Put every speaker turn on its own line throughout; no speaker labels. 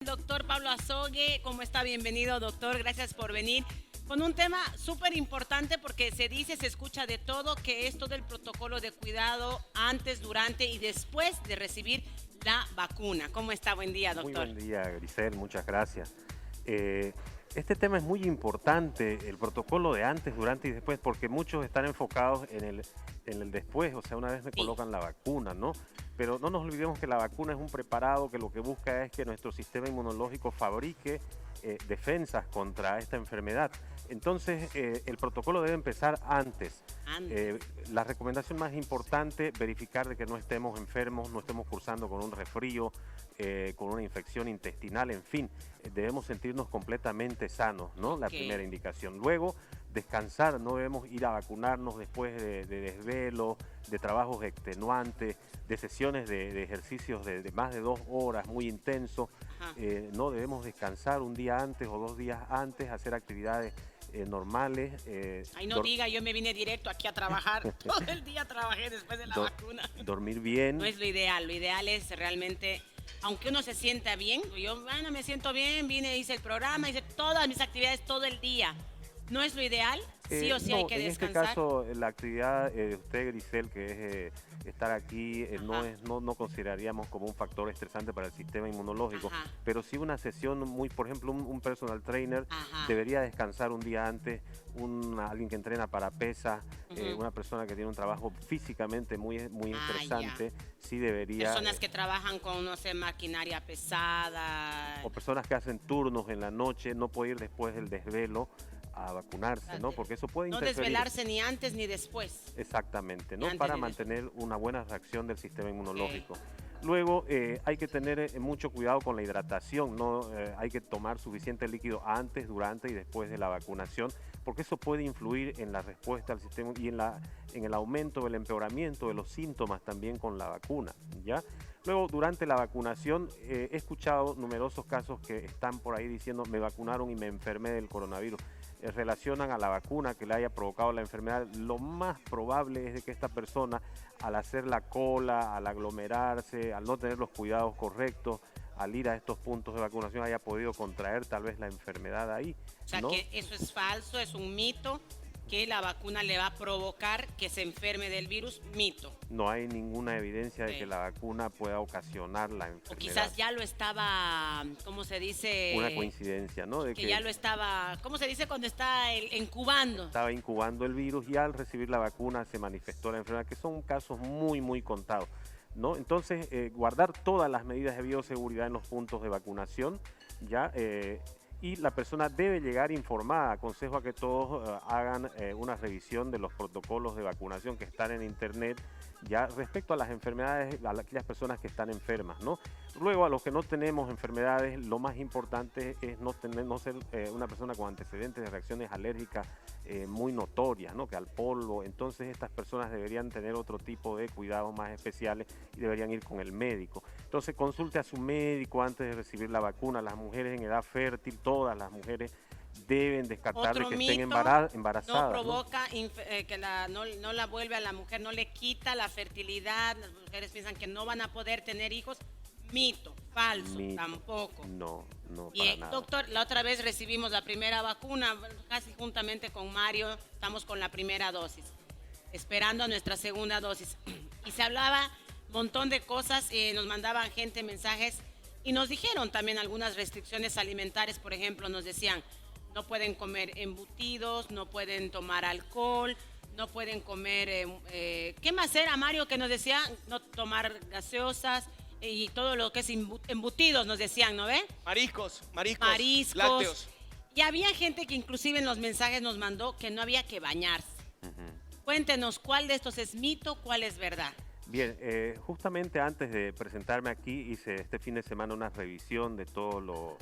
Doctor Pablo Azogue, ¿cómo está? Bienvenido, doctor. Gracias por venir con un tema súper importante porque se dice, se escucha de todo, que es todo el protocolo de cuidado antes, durante y después de recibir la vacuna. ¿Cómo está? Buen día,
Muy
doctor.
buen día, Grisel, muchas gracias. Este tema es muy importante, el protocolo de antes, durante y después, porque muchos están enfocados en el después, o sea, una vez me
Sí,
colocan la vacuna, ¿no? Pero no nos olvidemos que la vacuna es un preparado que lo que busca es que nuestro sistema inmunológico fabrique defensas contra esta enfermedad. Entonces, el protocolo debe empezar antes.
antes.
La recomendación más importante, verificar de que no estemos enfermos, no estemos cursando con un resfrío, con una infección intestinal, en fin, debemos sentirnos completamente sanos, ¿no? La
Ok.
primera indicación. Luego, descansar, no debemos ir a vacunarnos después de desvelo, de trabajos extenuantes, de sesiones de ejercicios de más de 2 horas, muy intensos.
Ajá.
No debemos descansar un día antes o 2 días antes, hacer actividades normales.
Ahí no diga, yo me vine directo aquí a trabajar. Todo el día trabajé después de la
do-
vacuna.
dormir
No
bien.
es lo ideal es realmente, aunque uno se sienta bien, yo, bueno, me siento bien, vine, hice el programa, hice todas mis actividades todo el día. No es lo ideal, sí o sí hay
No,
que
en este
descansar.
caso la actividad de usted, Grisel, que es estar aquí,
Ajá,
no consideraríamos como un factor estresante para el sistema inmunológico,
ajá,
pero sí una sesión muy, por ejemplo, un personal trainer
ajá.
debería descansar un día antes, alguien que entrena para pesas,
Ujú.
una persona que tiene un trabajo físicamente muy
Ah, ya.
estresante, sí debería,
Personas que trabajan con, no sé, maquinaria pesada.
o personas que hacen turnos en la noche, no puede ir después del desvelo a vacunarse, ¿no?
Fíjate,
Porque eso puede
no
interferir.
desvelarse ni antes ni después.
Exactamente,
Ni
¿no?
antes
Para
ni después.
mantener una buena reacción del sistema
Ok.
inmunológico. Luego hay que tener mucho cuidado con la hidratación, no hay que tomar suficiente líquido antes, durante y después de la vacunación, porque eso puede influir en la respuesta al sistema y en el aumento, el empeoramiento de los síntomas también con la vacuna, ¿ya? Luego, durante la vacunación, he escuchado numerosos casos que están por ahí diciendo me vacunaron y me enfermé del coronavirus. Relacionan a la vacuna que le haya provocado la enfermedad. Lo más probable es de que esta persona, al hacer la cola, al aglomerarse, al no tener los cuidados correctos, al ir a estos puntos de vacunación, haya podido contraer tal vez la enfermedad ahí,
O sea
¿no?
que eso es falso, es un mito, que la vacuna le va a provocar que se enferme del virus, mito.
No hay ninguna evidencia de que
Ok.
la vacuna pueda ocasionar la
O
enfermedad.
quizás ya lo estaba, ¿cómo se
Una
dice?
coincidencia, ¿no? De
Que ya
que
lo estaba, ¿cómo se dice cuando está incubando?
estaba incubando el virus y al recibir la vacuna se manifestó la enfermedad, que son casos muy contados, ¿no? Entonces, guardar todas las medidas de bioseguridad en los puntos de vacunación, ¿ya? Y la persona debe llegar informada. Aconsejo a que todos hagan una revisión de los protocolos de vacunación que están en internet, ya respecto a las enfermedades, aquellas personas que están enfermas, ¿no? Luego, a los que no tenemos enfermedades, lo más importante es no ser una persona con antecedentes de reacciones alérgicas muy notorias, ¿no? Que al polvo. Entonces, estas personas deberían tener otro tipo de cuidados más especiales y deberían ir con el médico. Entonces, consulte a su médico antes de recibir la vacuna. Las mujeres en edad fértil, todas las mujeres deben descartar de
Otro
que estén
mito, no
embarazadas, ¿no?
provoca, que no la vuelve a la mujer, no le quita la fertilidad, las mujeres piensan que no van a poder tener hijos, mito, falso,
Mito.
tampoco.
No, para
Y
nada.
doctor, la otra vez recibimos la primera vacuna, casi juntamente con Mario, estamos con la primera dosis, esperando a nuestra segunda dosis. Y se hablaba un montón de cosas, nos mandaban gente mensajes y nos dijeron también algunas restricciones alimentarias, por ejemplo, nos decían, no pueden comer embutidos, no pueden tomar alcohol, no pueden comer, ¿qué más era, Mario, que nos decía? No tomar gaseosas y todo lo que es embutidos, nos decían, ¿no ve?
Mariscos,
Mariscos.
lácteos.
Y había gente que inclusive en los mensajes nos mandó que no había que bañarse. Cuéntenos cuál de estos es mito, cuál es verdad.
Bien, justamente antes de presentarme aquí hice este fin de semana una revisión de todo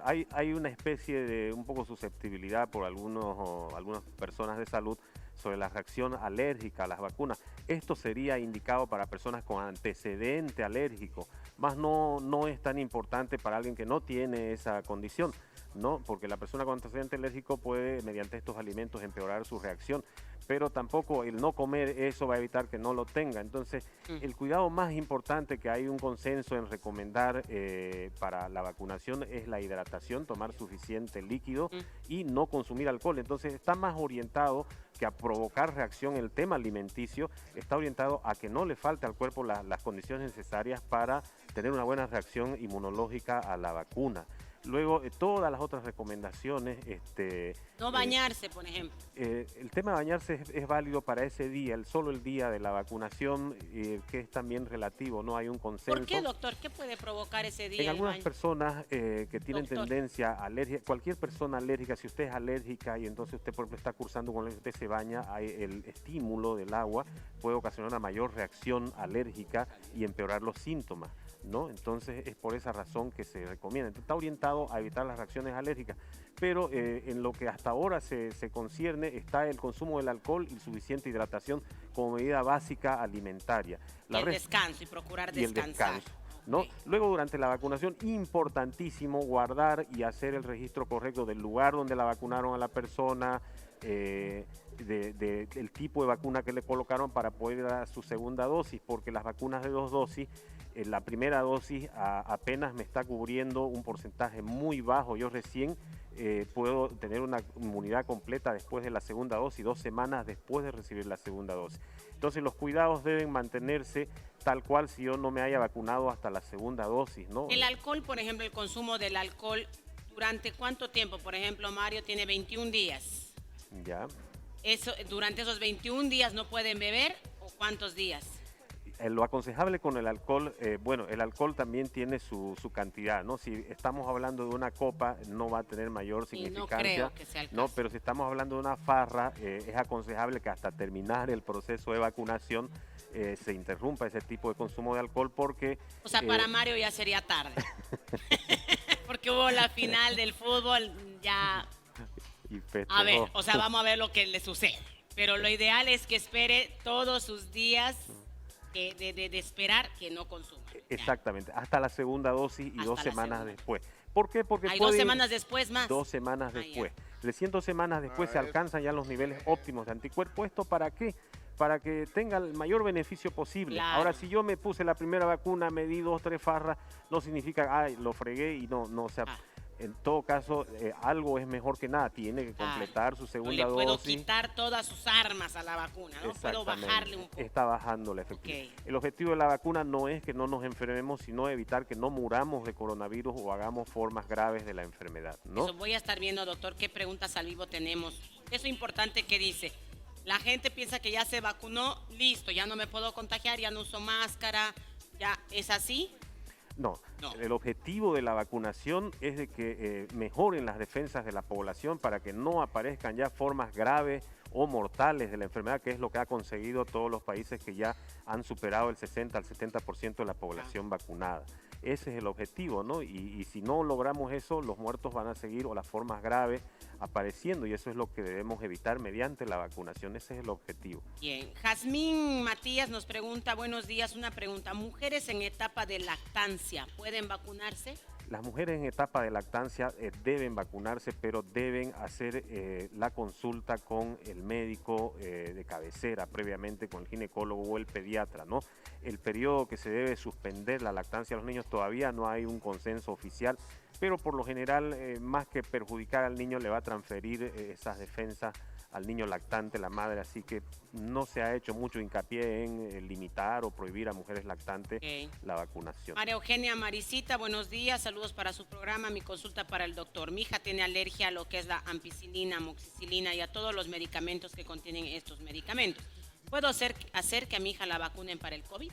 hay una especie de un poco susceptibilidad por algunas personas de salud sobre la reacción alérgica a las vacunas. Esto sería indicado para personas con antecedente alérgico, más no es tan importante para alguien que no tiene esa condición, ¿no? Porque la persona con antecedente alérgico puede, mediante estos alimentos, empeorar su reacción. pero tampoco el no comer eso va a evitar que no lo tenga. Entonces, el cuidado más importante que hay un consenso en recomendar para la vacunación es la hidratación, tomar suficiente líquido y no consumir alcohol. Entonces, está más orientado que a provocar reacción. El tema alimenticio está orientado a que no le falte al cuerpo las condiciones necesarias para tener una buena reacción inmunológica a la vacuna. Luego, todas las otras recomendaciones...
no bañarse, por ejemplo.
El tema de bañarse es válido para ese día, solo el día de la vacunación, que es también relativo, no hay un consenso.
¿Por qué, doctor? ¿Qué puede provocar ese día?
En algunas personas que tienen tendencia alérgica, cualquier persona alérgica, si usted es alérgica y entonces usted, por ejemplo, está cursando con usted se baña, el estímulo del agua puede ocasionar una mayor reacción alérgica y empeorar los síntomas, ¿no? Entonces es por esa razón que se recomienda. Entonces, está orientado a evitar las reacciones alérgicas, pero en lo que hasta ahora se concierne está el consumo del alcohol y suficiente hidratación como medida básica alimentaria.
Y el descanso y procurar descansar.
Y el descanso, ¿no? Okay. Luego, durante la vacunación, importantísimo guardar y hacer el registro correcto del lugar donde la vacunaron a la persona, del tipo de vacuna que le colocaron para poder dar su segunda dosis, porque las vacunas de 2 dosis, la primera dosis apenas me está cubriendo un porcentaje muy bajo. Yo recién puedo tener una inmunidad completa después de la segunda dosis, 2 semanas después de recibir la segunda dosis. Entonces los cuidados deben mantenerse tal cual si yo no me haya vacunado hasta la segunda dosis, ¿no?
El alcohol, por ejemplo, el consumo del alcohol, ¿durante cuánto tiempo? Por ejemplo, Mario tiene 21 días.
Ya.
¿Durante esos 21 días no pueden beber o cuántos días?
Lo aconsejable con el alcohol, bueno, el alcohol también tiene su cantidad, ¿no? Si estamos hablando de una copa, no va a tener mayor significancia.
No creo que sea el caso.
No, pero si estamos hablando de una farra, es aconsejable que hasta terminar el proceso de vacunación se interrumpa ese tipo de consumo de alcohol porque...
O sea, para Mario ya sería tarde. Porque hubo la final del fútbol, ya... A ver, o sea, vamos a ver lo que le sucede. Pero lo ideal es que espere todos sus días de esperar que no consuma.
Exactamente, hasta la segunda dosis y 2 semanas después. ¿Por qué? Porque
hay 2 semanas después más.
2 semanas después. Recién 2 semanas después se alcanzan ya los niveles óptimos de anticuerpos. ¿Esto para qué? Para que tenga el mayor beneficio posible. Claro. Ahora, si yo me puse la primera vacuna, me di 2, 3 farras, no significa, ay, lo fregué y no, o sea... En todo caso, algo es mejor que nada. Tiene que completar su segunda dosis.
No le puedo quitar todas sus armas a la vacuna, ¿no? Puedo bajarle un poco.
Está bajando la efectividad. Okay. El objetivo de la vacuna no es que no nos enfermemos, sino evitar que no muramos de coronavirus o hagamos formas graves de la enfermedad, ¿no?
Eso voy a estar viendo, doctor, qué preguntas al vivo tenemos. Eso importante que dice. La gente piensa que ya se vacunó, listo, ya no me puedo contagiar, ya no uso máscara, ya, ¿es así?
No, el objetivo de la vacunación es de que mejoren las defensas de la población para que no aparezcan ya formas graves o mortales de la enfermedad, que es lo que ha conseguido todos los países que ya han superado el 60 al 70% de la población vacunada. Ese es el objetivo, ¿no? Y si no logramos eso, los muertos van a seguir o las formas graves apareciendo, y eso es lo que debemos evitar mediante la vacunación. Ese es el objetivo.
Bien. Jazmín Matías nos pregunta, buenos días, una pregunta. ¿Mujeres en etapa de lactancia pueden vacunarse?
Las mujeres en etapa de lactancia deben vacunarse, pero deben hacer la consulta con el médico de cabecera, previamente con el ginecólogo o el pediatra, ¿no? El periodo que se debe suspender la lactancia a los niños todavía no hay un consenso oficial, pero por lo general, más que perjudicar al niño, le va a transferir esas defensas al niño lactante, la madre, así que no se ha hecho mucho hincapié en limitar o prohibir a mujeres lactantes la vacunación.
María Eugenia Maricita, buenos días, saludos para su programa, mi consulta para el doctor. Mi hija tiene alergia a lo que es la ampicilina, amoxicilina y a todos los medicamentos que contienen estos medicamentos. ¿Puedo hacer que a mi hija la vacunen para el COVID?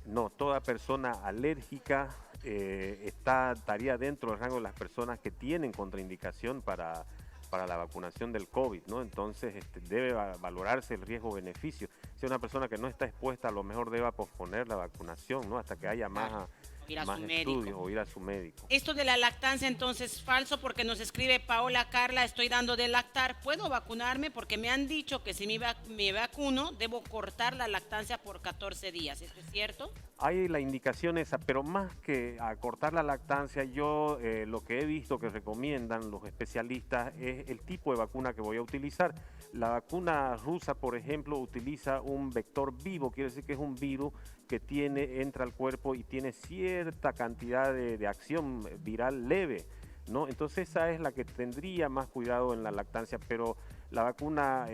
No, toda persona alérgica estaría dentro del rango de las personas que tienen contraindicación para la vacunación del COVID, ¿no? Entonces debe valorarse el riesgo-beneficio. Si es una persona que no está expuesta, a lo mejor deba posponer la vacunación, ¿no? Hasta que haya más estudios o ir a su médico.
Esto de la lactancia entonces es falso, porque nos escribe Paola Carla, estoy dando de lactar, ¿puedo vacunarme? Porque me han dicho que si me vacuno debo cortar la lactancia por 14 días, ¿esto es cierto?
Hay la indicación esa, pero más que acortar la lactancia, yo lo que he visto que recomiendan los especialistas es el tipo de vacuna que voy a utilizar. La vacuna rusa, por ejemplo, utiliza un vector vivo, quiere decir que es un virus que entra al cuerpo y tiene cierta cantidad de acción viral leve, ¿no? Entonces esa es la que tendría más cuidado en la lactancia, pero la vacuna,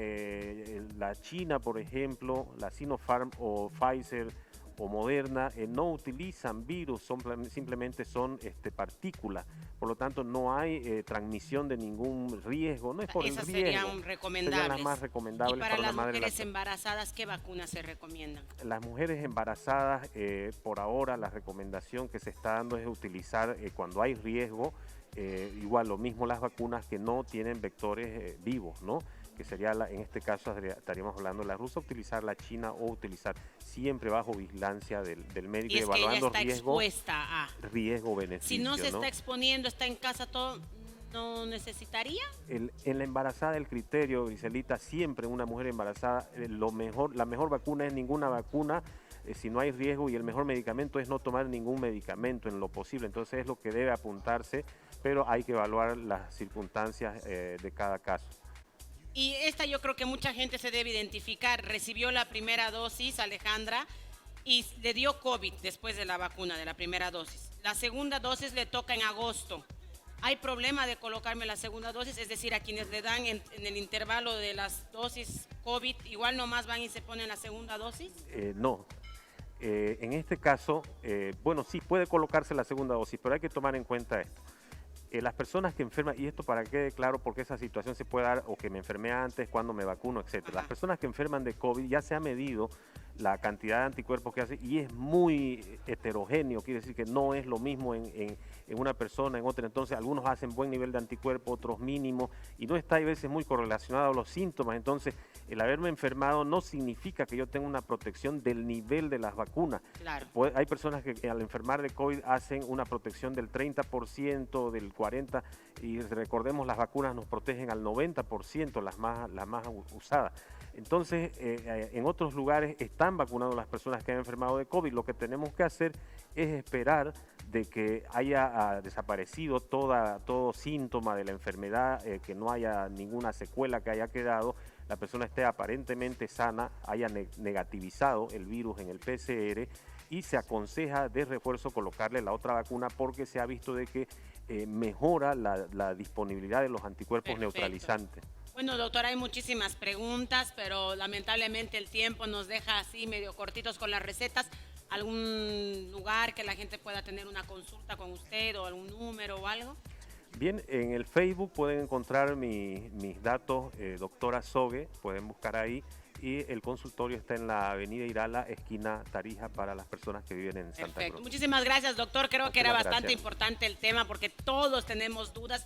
la China, por ejemplo, la Sinopharm o Pfizer o Moderna, no utilizan virus, simplemente son partículas, por lo tanto no hay transmisión de ningún riesgo, no es por
Esas
el riesgo.
serían recomendables.
Serían las más recomendables
y para
una
las
madre
mujeres
lactante.
embarazadas, ¿qué vacunas se recomiendan?
Las mujeres embarazadas, por ahora la recomendación que se está dando es utilizar cuando hay riesgo, igual lo mismo las vacunas que no tienen vectores vivos, ¿no? Que sería, en este caso estaríamos hablando de la rusa, utilizar la china o utilizar siempre bajo vigilancia del médico,
Y es que ella
evaluando
está expuesta a...
riesgo-beneficio.
Si no se
¿no?
está exponiendo, está en casa, todo, ¿no necesitaría?
En la embarazada el criterio, Griselita, siempre una mujer embarazada, la mejor vacuna es ninguna vacuna si no hay riesgo, y el mejor medicamento es no tomar ningún medicamento en lo posible. Entonces es lo que debe apuntarse, pero hay que evaluar las circunstancias de cada caso.
Y esta yo creo que mucha gente se debe identificar. Recibió la primera dosis, Alejandra, y le dio COVID después de la vacuna, de la primera dosis. La segunda dosis le toca en agosto. ¿Hay problema de colocarme la segunda dosis? Es decir, a quienes le dan en el intervalo de las dosis COVID, igual nomás van y se ponen la segunda dosis.
No. En este caso, bueno, sí puede colocarse la segunda dosis, pero hay que tomar en cuenta esto. Las personas que enferman, y esto para que quede claro porque esa situación se puede dar, o que me enfermé antes, cuando me vacuno, etc. Las personas que enferman de COVID ya se ha medido la cantidad de anticuerpos que hace y es muy heterogéneo, quiere decir que no es lo mismo en una persona, en otra. Entonces algunos hacen buen nivel de anticuerpos, otros mínimo, y no está a veces muy correlacionado a los síntomas. Entonces el haberme enfermado no significa que yo tenga una protección del nivel de las vacunas.
Claro.
Hay personas que al enfermar de COVID hacen una protección del 30%, del 40%, y recordemos las vacunas nos protegen al 90%, las más usadas. Entonces, en otros lugares están vacunando las personas que han enfermado de COVID. Lo que tenemos que hacer es esperar de que haya desaparecido todo síntoma de la enfermedad, que no haya ninguna secuela que haya quedado, la persona esté aparentemente sana, haya negativizado el virus en el PCR, y se aconseja de refuerzo colocarle la otra vacuna porque se ha visto de que mejora la disponibilidad de los anticuerpos
Perfecto.
neutralizantes.
Bueno, doctora, hay muchísimas preguntas, pero lamentablemente el tiempo nos deja así medio cortitos con las recetas. ¿Algún lugar que la gente pueda tener una consulta con usted o algún número o algo?
Bien, en el Facebook pueden encontrar mis datos, doctora Sogue, pueden buscar ahí, y el consultorio está en la avenida Irala, esquina Tarija, para las personas que viven en Santa
Perfecto.
Cruz.
Muchísimas gracias, doctor. Creo que era
Muchísimas
bastante
gracias.
importante el tema porque todos tenemos dudas